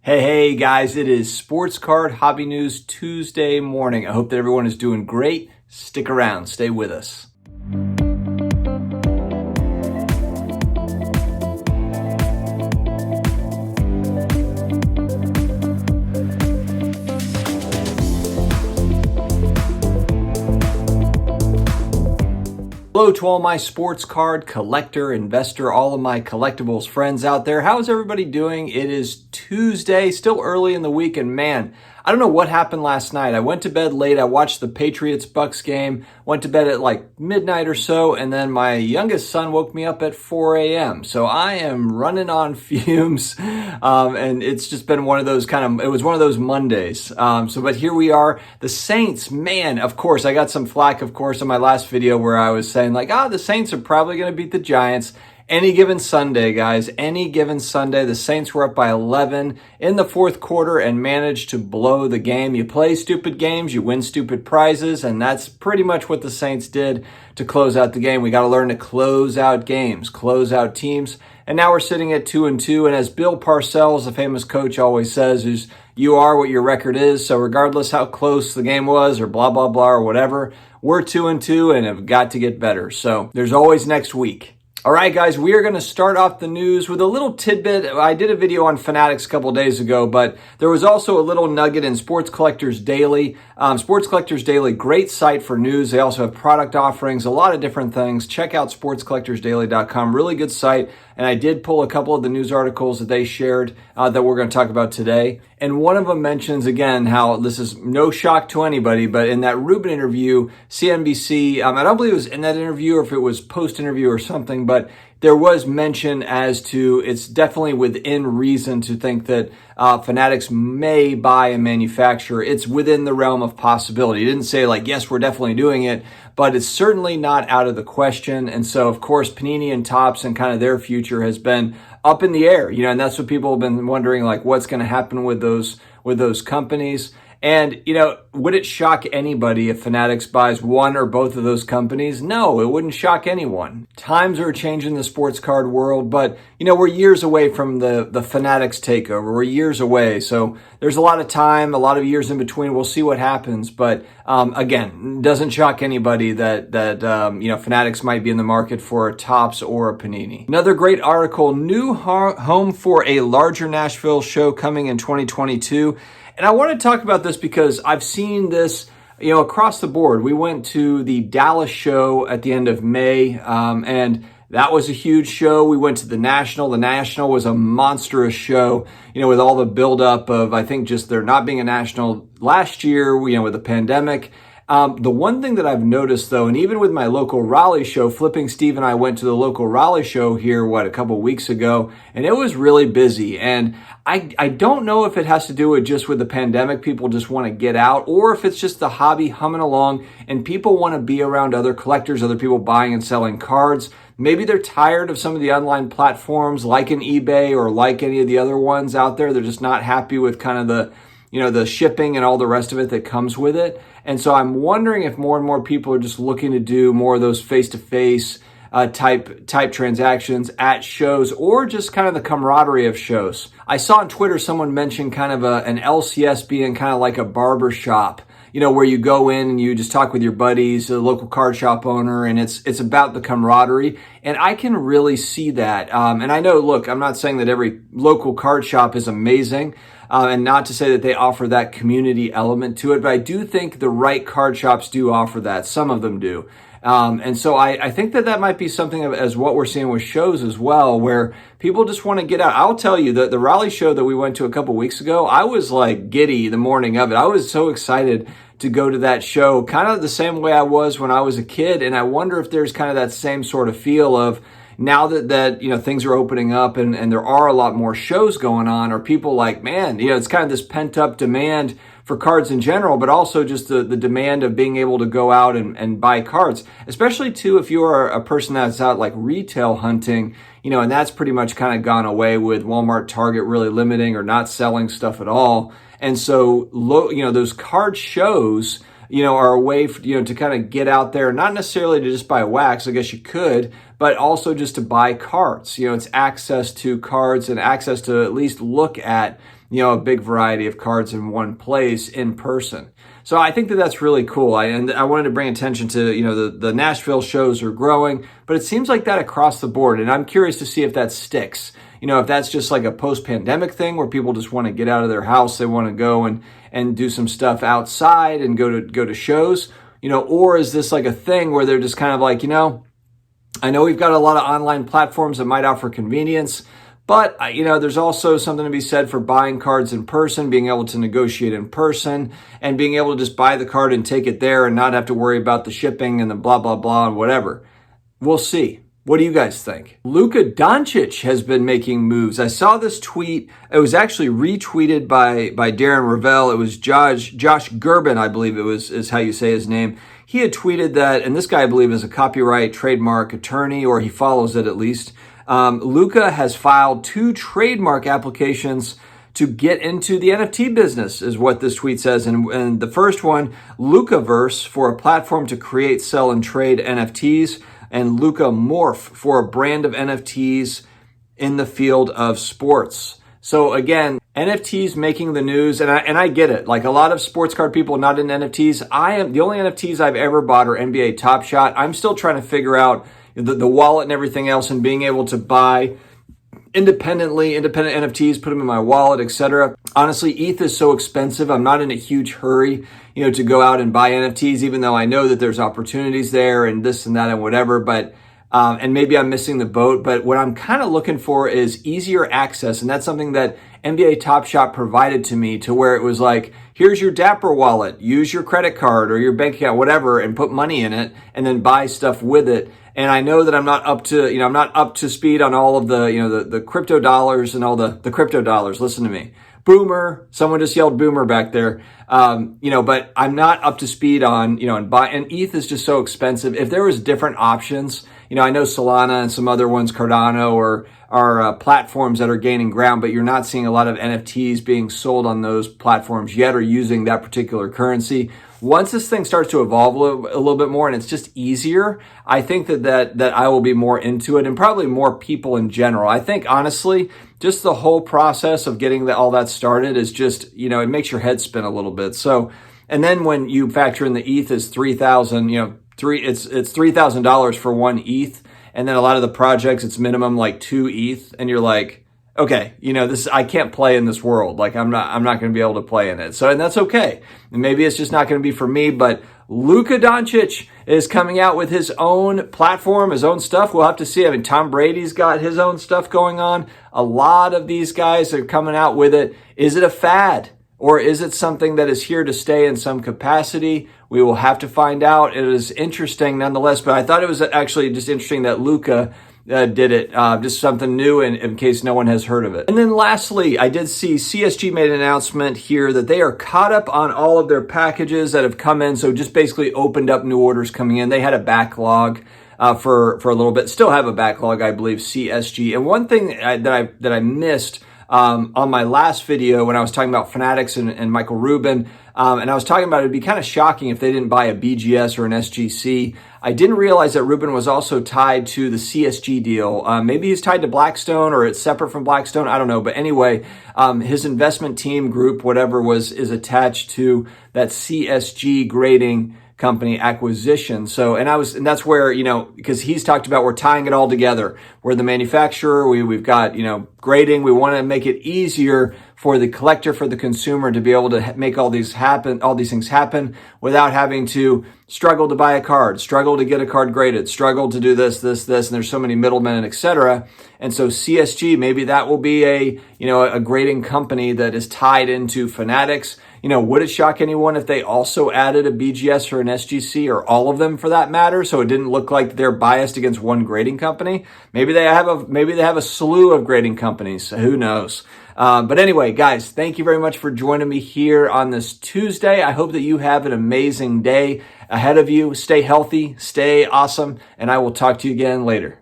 Hey guys, it is Sports Card Hobby News Tuesday morning. I hope that everyone is doing great. Stick around, stay with us. Hello to all my sports card collector, investor, all of my collectibles friends out there. How's everybody doing? It is Tuesday, still early in the week, and man, I don't know what happened last night. I went to bed late. I watched the Patriots-Bucks game, went to bed at like midnight or so, and then my youngest son woke me up at 4 a.m. So I am running on fumes, and it's just been one of those it was one of those Mondays. But here we are. The Saints, man, of course, I got some flack, of course, on my last video where I was saying the Saints are probably going to beat the Giants. Any given Sunday, guys, any given Sunday, the Saints were up by 11 in the fourth quarter and managed to blow the game. You play stupid games, you win stupid prizes, and that's pretty much what the Saints did to close out the game. We got to learn to close out games, close out teams, and now we're sitting at 2-2, and as Bill Parcells, the famous coach, always says, is you are what your record is, so regardless how close the game was or blah, blah, blah, or whatever, we're 2-2 and have got to get better. So there's always next week. All right, guys, we are going to start off the news with a little tidbit. I did a video on Fanatics a couple days ago, but there was also a little nugget in Sports Collectors Daily. Sports Collectors Daily, great site for news. They also have product offerings, a lot of different things. Check out sportscollectorsdaily.com. Really good site. And I did pull a couple of the news articles that they shared that we're going to talk about today. And one of them mentions, again, how this is no shock to anybody, but in that Rubin interview, CNBC, I don't believe it was in that interview or if it was post-interview or something, but there was mention as to it's definitely within reason to think that Fanatics may buy a manufacturer. It's within the realm of possibility. He didn't say yes, we're definitely doing it, but it's certainly not out of the question. And so, of course, Panini and Topps and kind of their future has been up in the air, and that's what people have been wondering, what's going to happen with those companies. And, would it shock anybody if Fanatics buys one or both of those companies? No, it wouldn't shock anyone. Times are changing the sports card world, but, we're years away from the Fanatics takeover. We're years away. So there's a lot of time, a lot of years in between. We'll see what happens. But, again, it doesn't shock anybody that Fanatics might be in the market for a Topps or a Panini. Another great article, new home for a larger Nashville show coming in 2022. And I want to talk about this because I've seen this, across the board. We went to the Dallas show at the end of May, and that was a huge show. We went to the National. The National was a monstrous show, with all the buildup of, I think, just there not being a National last year, with the pandemic. The one thing that I've noticed, though, and even with my local Raleigh show, Flipping Steve and I went to the local Raleigh show here, a couple weeks ago, and it was really busy. And I don't know if it has to do with the pandemic, people just want to get out, or if it's just the hobby humming along and people want to be around other collectors, other people buying and selling cards. Maybe they're tired of some of the online platforms like an eBay or like any of the other ones out there. They're just not happy with kind of the shipping and all the rest of it that comes with it. And so I'm wondering if more and more people are just looking to do more of those face-to-face type transactions at shows, or just kind of the camaraderie of shows. I saw on Twitter someone mention kind of an LCS being kind of like a barber shop, where you go in and you just talk with your buddies, the local card shop owner, and it's about the camaraderie. And I can really see that. And I know, look, I'm not saying that every local card shop is amazing, and not to say that they offer that community element to it, but I do think the right card shops do offer that. Some of them do. And so I think that might be something as what we're seeing with shows as well, where people just want to get out. I'll tell you that the Raleigh show that we went to a couple weeks ago, I was giddy the morning of it. I was so excited to go to that show, kind of the same way I was when I was a kid. And I wonder if there's kind of that same sort of feel of now that things are opening up and there are a lot more shows going on, or people man, it's kind of this pent up demand for cards in general, but also just the demand of being able to go out and buy cards, especially too if you are a person that's out retail hunting, and that's pretty much kind of gone away with Walmart, Target really limiting or not selling stuff at all. And so, those card shows, are a way for, to kind of get out there, not necessarily to just buy wax, I guess you could, but also just to buy cards. It's access to cards and access to at least look at a big variety of cards in one place in person. So I think that that's really cool. And I wanted to bring attention to, the Nashville shows are growing, but it seems like that across the board. And I'm curious to see if that sticks. If that's just like a post-pandemic thing where people just want to get out of their house, they want to go and do some stuff outside and go to shows, or is this like a thing where they're just kind of like, I know we've got a lot of online platforms that might offer convenience, but, there's also something to be said for buying cards in person, being able to negotiate in person, and being able to just buy the card and take it there and not have to worry about the shipping and the blah, blah, blah, and whatever. We'll see. What do you guys think? Luka Doncic has been making moves. I saw this tweet. It was actually retweeted by Darren Ravel. It was Josh Gerben, I believe is how you say his name. He had tweeted that, and this guy, I believe, is a copyright trademark attorney, or he follows it at least. Luka has filed 2 trademark applications to get into the NFT business, is what this tweet says. And the first one, Lukaverse, for a platform to create, sell, and trade NFTs, and Luka Morph for a brand of NFTs in the field of sports. So again, NFTs making the news, and I get it. Like a lot of sports card people not in NFTs. The only NFTs I've ever bought are NBA Top Shot. I'm still trying to figure out the wallet and everything else, and being able to buy independent NFTs, put them in my wallet, etc. Honestly, ETH is so expensive. I'm not in a huge hurry, to go out and buy NFTs, even though I know that there's opportunities there and this and that and whatever. But and maybe I'm missing the boat. But what I'm kind of looking for is easier access, and that's something that NBA Top Shot provided to me, to where it was like, here's your Dapper wallet, use your credit card or your bank account, whatever, and put money in it, and then buy stuff with it. And I know that I'm not up to speed on all of the crypto dollars and all the crypto dollars. Listen to me. Boomer. Someone just yelled boomer back there. But I'm not up to speed on, and ETH is just so expensive. If there was different options, I know Solana and some other ones, Cardano, are platforms that are gaining ground, but you're not seeing a lot of NFTs being sold on those platforms yet, or using that particular currency. Once this thing starts to evolve a little bit more and it's just easier, I think that I will be more into it, and probably more people in general. I think, honestly, just the whole process of getting all that started is just, it makes your head spin a little bit. So, and then when you factor in the ETH is 3,000, it's $3,000 for 1 ETH. And then a lot of the projects, it's minimum like 2 ETH. And you're like, okay, I can't play in this world. Like I'm not going to be able to play in it. So, and that's okay. And maybe it's just not going to be for me, but Luka Doncic is coming out with his own platform, his own stuff. We'll have to see. I mean, Tom Brady's got his own stuff going on. A lot of these guys are coming out with it. Is it a fad, or is it something that is here to stay in some capacity? We will have to find out. It is interesting nonetheless, but I thought it was actually just interesting that Luka did it, just something new in case no one has heard of it. And then lastly, I did see CSG made an announcement here that they are caught up on all of their packages that have come in. So just basically opened up new orders coming in. They had a backlog for a little bit, still have a backlog, I believe, CSG. And one thing that I missed on my last video when I was talking about Fanatics and Michael Rubin, and I was talking about it'd be kind of shocking if they didn't buy a BGS or an SGC. I didn't realize that Rubin was also tied to the CSG deal. Maybe he's tied to Blackstone, or it's separate from Blackstone. I don't know. But anyway, his investment team group, whatever, is attached to that CSG grading company acquisition. So, and that's where, because he's talked about, we're tying it all together. We're the manufacturer. We've got, grading. We want to make it easier for the collector, for the consumer, to be able to make all these things happen without having to struggle to buy a card, struggle to get a card graded, struggle to do this, and there's so many middlemen, etc. And so CSG, maybe that will be a grading company that is tied into Fanatics. Would it shock anyone if they also added a BGS or an SGC, or all of them for that matter, so it didn't look like they're biased against one grading company? Maybe they have a slew of grading companies. Who knows? But anyway, guys, thank you very much for joining me here on this Tuesday. I hope that you have an amazing day ahead of you. Stay healthy, stay awesome, and I will talk to you again later.